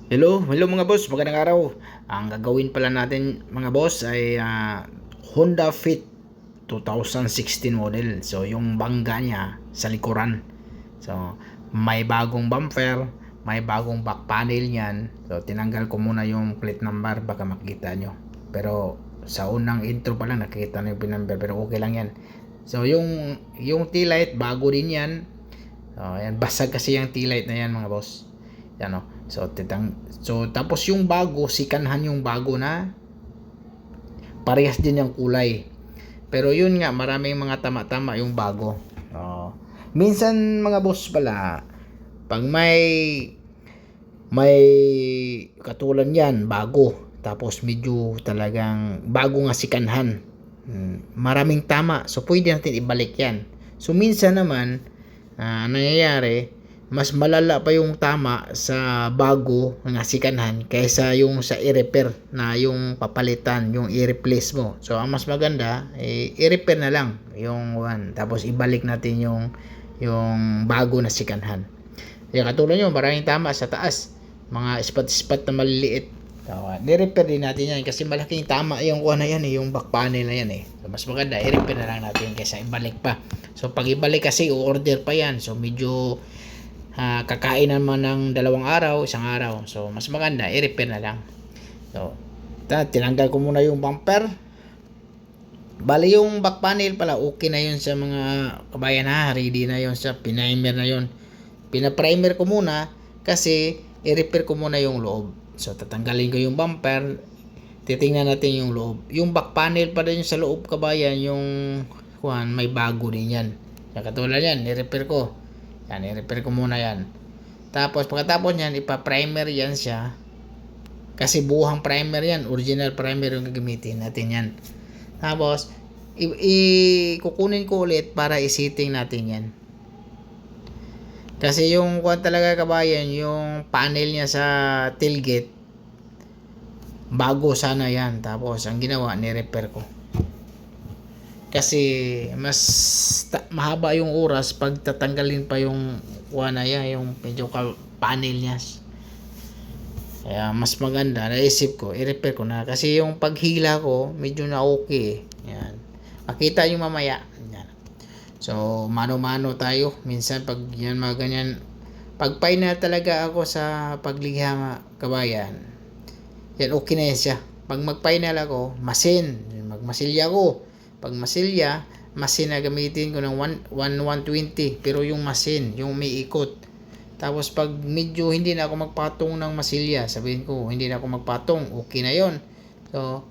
Hello mga boss, magandang araw. Ang gagawin pala natin mga boss ay Honda Fit 2016 model. So yung bangga niya sa likuran. So may bagong bumper, may bagong back panel niyan. So tinanggal ko muna yung plate number, baka makita nyo. Pero sa unang intro pa lang nakikita na yung pinumber, pero okay lang yan. So yung tail light bago din yan. Yan, basag kasi yung tail light na yan mga boss. Yan o. So tapos yung bago, sikanhan yung bago na parehas din yung kulay. Pero yun nga, maraming mga tama-tama yung bago. Minsan mga boss pala, pag may katulad yan, bago. Tapos medyo talagang bago nga sikanhan. Maraming tama. So pwede natin ibalik yan. So minsan naman, nangyayari, mas malala pa yung tama sa bago nga sikanhan kaysa yung sa i-repair na yung papalitan, yung i-replace mo. So ang mas maganda i-repair na lang yung one, tapos ibalik natin yung bago na sikanhan. Kaya katulad nyo, maraming tama sa taas, mga spot na maliliit. So, ni-repair din natin yan kasi malaking tama yung kuha na yan yung back panel na yan So, mas maganda i-repair na lang natin kaysa ibalik pa. So pag ibalik kasi o-order pa yan, so medyo kakain naman ng 2 araw, 1 araw. So mas maganda i-repair na lang. So tinanggal ko muna yung bumper. Bali yung back panel pala okay na yun sa mga kabayan ready na yun sa primer na yun. Pina-primer ko muna kasi i-repair ko muna yung loob. So tatanggalin ko yung bumper, titingnan natin yung loob. Yung back panel pa din sa loob kabayan, yung may bago din yan. Katulad yan, i-repair ko. Yan, i-repair ko muna yan. Tapos, pagkatapos yan, ipa-primer yan siya. Kasi buhang primer yan. Original primer yung gagamitin natin yan. Tapos, kukunin ko ulit para isiting natin yan. Kasi yung kuwan talaga kabayan, yung panel niya sa tailgate, bago sana yan. Tapos, ang ginawa, ni-repair ko. Kasi mas mahaba yung oras pag tatanggalin pa yung yung medyo panel niya. Kaya mas maganda, naisip ko i-repair ko na kasi yung paghila ko medyo na okay. Yan, makita yung mamaya. Yan. So mano-mano tayo minsan pag yan mga ganyan. Pag final talaga ako sa pagligha kabayan, yan okay na yan siya. Pag mag-final ako, magmasilya ko. Pag masilya, masin na gamitin ko ng 120, pero yung masin, yung may ikot. Tapos pag medyo hindi na ako magpatong ng masilya, sabihin ko hindi na ako magpatong, okay na yon. So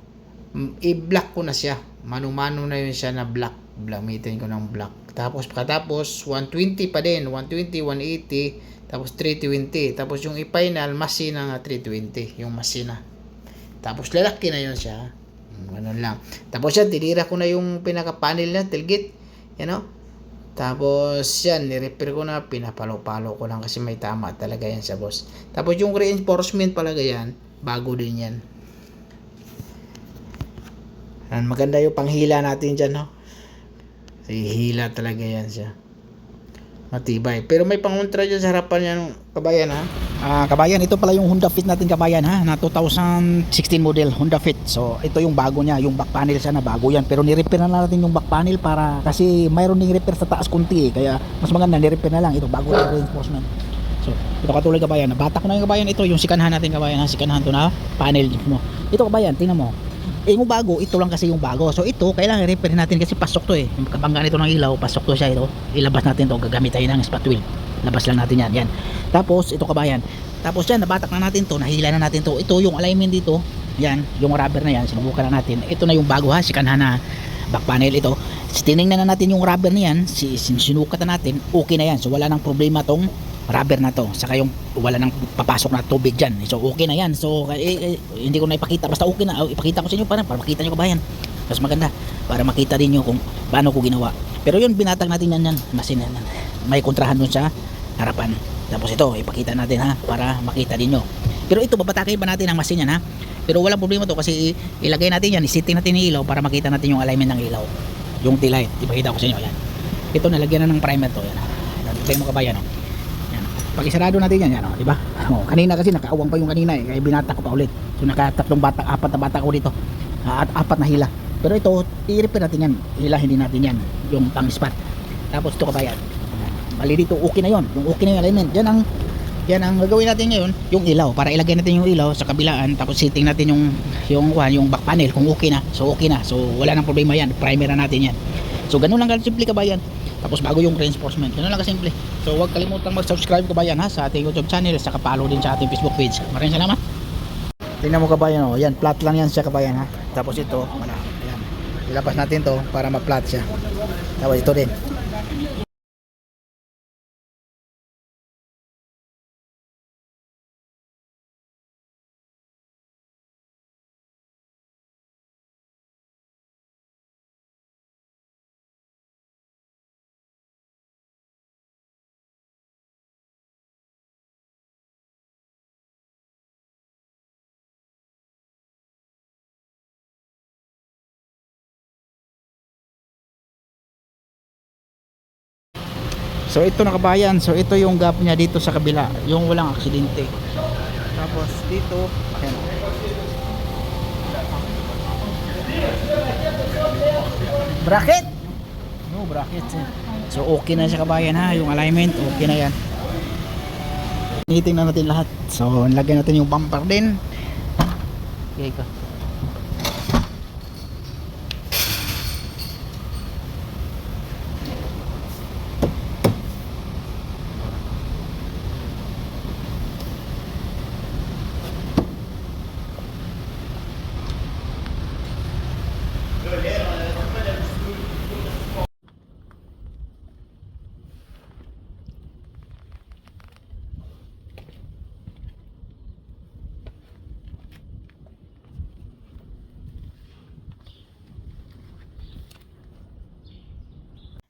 i-block ko na siya, mano-mano na yun siya na black, gamitin ko ng black. Tapos pagkatapos 120 pa din, 120, 180, tapos 320. Tapos yung i-final, masin na 320, yung masin na. Tapos lalaki na yun siya. Ganun lang. Tapos yan, tinira ko na yung pinaka-panel na tailgate. Tapos yan, ni-repair ko na, pinapalo-palo ko lang kasi may tama talaga yan sa boss. Tapos yung reinforcement pala yan, bago din yan. Maganda yung panghila natin dyan, no? Hila talaga yan siya. Matibay. Pero may pangontra dyan sa harapan yan, kabayan kabayan, ito pala yung Honda Fit natin kabayan na 2016 model Honda Fit. So ito yung bago niya, yung back panel siya na bago yan. Pero ni-repair na natin yung back panel para kasi mayroon ding repair sa taas kunti kaya mas maganda ni-repair na lang. Ito bago yung reinforcement. So ito katulad kabayan, bata ko na yung kabayan, ito yung sikanhan natin kabayan sikanhan to na panel mo. Ito kabayan, tingnan mo. Yung bago, ito lang kasi yung bago. So ito, kailangan i-repair natin kasi pasok to yung kabangga nito ng ilaw, pasok to siya ito. Ilabas natin to, gagamit tayo ng spot wheel. Labas lang natin yan. Tapos ito kabayan. Tapos yan, nabatak na natin to, nahila na natin to. Ito yung alignment dito. Yan, yung rubber na yan, sinubukan na natin. Ito na yung bago sikanhan na back panel ito. Tinignan na natin yung rubber na yan, sinukat na natin, okay na yan. So wala nang problema tong rubber na to, saka yung wala nang papasok na tubig dyan, so okay na yan. So hindi ko na ipakita, basta okay na, ipakita ko sa inyo para makita nyo kabayan, mas maganda para makita din nyo kung paano ko ginawa. Pero yun, binatag natin yan masin yan, may kontrahan dun sa harapan. Tapos ito, ipakita natin para makita din nyo. Pero ito, babatakay pa natin ang masin yan pero walang problema to kasi ilagay natin yan, isetting natin yung ilaw para makita natin yung alignment ng ilaw, yung tail light, ipakita ko sa inyo yan. Ito, nalagyan na ng primer to yan. Nalagay mo kabayan Pag isarado natin yan, di ba? Kanina kasi nakaawang pa yung kanina kaya binata ko pa ulit. So nakatatlong bata, 4 na bata ko dito. At 4 na hila. Pero ito, i-repair natin yan. Hila hindi natin yan, yung pang spot. Tapos ito kabayan. Bali dito okay na yon. Yung okay na yung alignment. Yan ang gagawin natin ngayon, yung ilaw. Para ilagay natin yung ilaw sa kabilaan, tapos setting natin yung back panel kung okay na. So okay na. So wala nang problema yan. Primer na natin yan. So ganun lang kasimple kabayan. Tapos bago yung reinforcement. Ganun lang kasimple. So huwag kalimutang mag-subscribe kabayan ha sa ating YouTube channel, saka follow din sa ating Facebook page. Maraming salamat. Tingnan mo kabayan, yan flat lang yan siya kabayan ha. Tapos ito, wala. Ayan. Ilabas natin to para ma-flat siya. Tapos ito din. So ito na kabayan, so ito yung gap niya dito sa kabila, yung walang aksidente. Tapos dito, ayan. Bracket! No, bracket. So okay na siya kabayan ha, yung alignment, okay na yan. Initing na natin lahat. So nilagyan natin yung bumper din. Okay ka.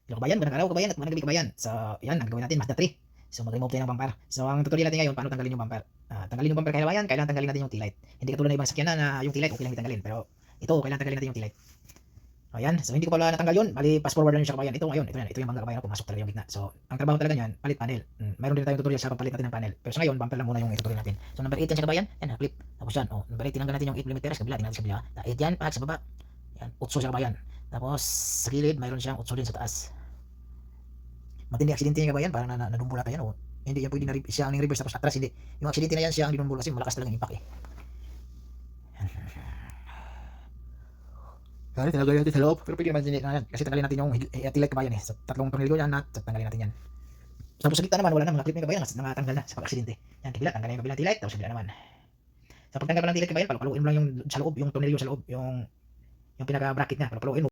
Hello kabayan, magandang araw kabayan at magandang gabi kabayan. So, yan, ang gagawin natin, Mazda 3. So, mag-remove tayo ng bumper. So, ang tutorial natin ngayon, paano tanggalin yung bumper. Tanggalin yung bumper kabayan, kailangan tanggalin natin yung taillight. Hindi katulad ng ibang sakyan na yung taillight, okay lang itanggalin. Pero, ito, kailangan tanggalin natin yung taillight. Ayan, so hindi ko pala natanggal yun. Bali, fast forward lang yun siya kabayan. Ito ngayon, ito yung mga kabayan, pumasok talaga yung gitna. So, ang trabaho talaga niyan, palit panel. Mayroon din tayong tutorial sa papalit natin ng panel. Pero sa ngayon, bumper lang muna yung tutorial natin. So, number 8 yan siya kabayan. Yan, flip. Tapos yan, number 8, tinanggal natin yung 8mm sa kabila, tinanggal sa kabila. 8 yan, pag sa baba. Yan, 8 siya kabayan. Tapos, sa gilid, mayroon siyang 8 din sa taas. Matindi aksidente niya kabayan, parang nadumbol natin yan. Hindi yan pwede siya ang reverse tapos atras, hindi. Yung aksidente na yan siya ang dinumbol kasi malakas talagang impact Kaya tinanggalin natin sa loob, pero pwede naman din na yan. Kasi tanggalin natin yung taillight kabayan sa tatlong tornilyo yan at tanggalin natin yan. Tapos sa gitna naman, wala na mga clip ni kabayan, nakatanggal na sa pag-aksidente. Yan, kabila, tanggalin yung kabilang taillight, tapos kabila naman. Sa pagtanggal ng taillight kabayan, paluin mo lang yung sa loob, yung tornilyo sa loob, yung pinaka-bracket niya, paluin mo.